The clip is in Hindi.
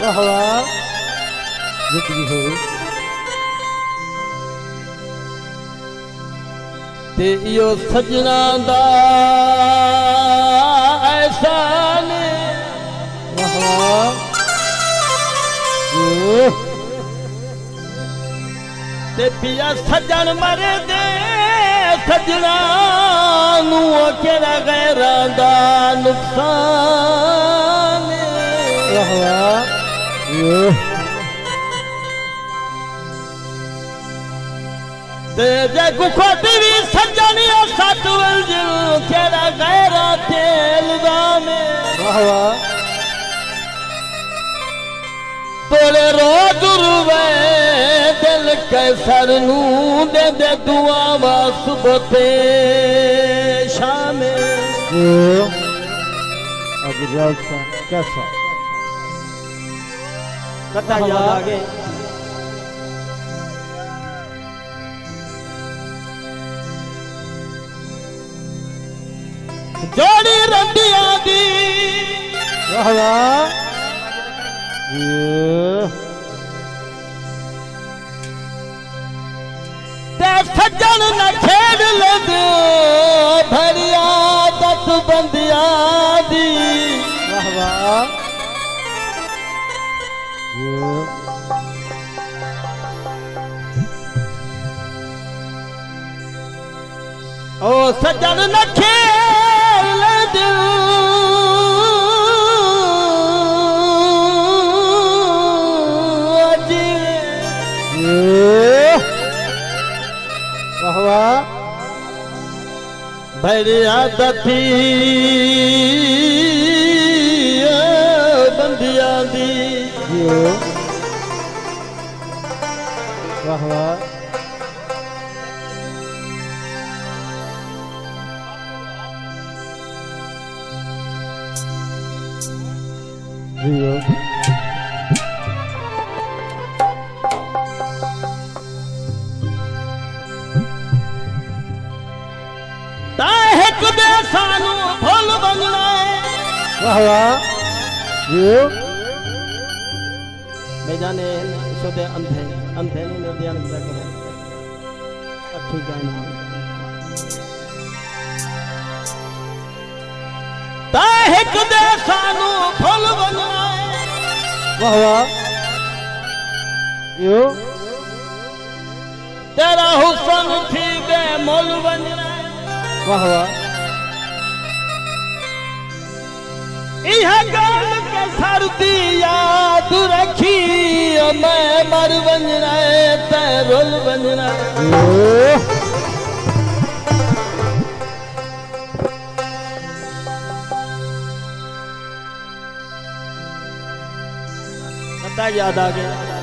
वाह वाह जिंदगी हो ते इहो सजना दा एहसान वाह वाह ते पिया सजन मरे दे सजना नू केड़ा गैरां दा नुकसान वाह वाह ते जे गुखोटी भी सजनी सत वंजल केड़ा गैरां ते इल्जाम वाह वाह तोरे रोज रुवे दिल कैसर नू दे दे दुआवा सुबह ते शाम अब जलसा कैसा कथा याद आ गए जोड़ी रंडिया दी वाह वाह ते सज्जन न खेड ले दो भरिया दत बंदिया दी वाह वाह ओ सज्जन न खेड ले दो वाह वाह भरिया दती बंदिया दी वाह वाह ताहिक दे सानू भूल बनना वाह वाह मैं जाने सोते अंधे अंधे नहीं ध्यान करो अच्छी जाने ताहिक दे सानू भूल बनना वाह वाह तेरा हुस्न थी बेमोल बनना वाह वाह यह गाल के सर्दी याद रखी मैं मर बनना तैरोल बनना पता याद आ गया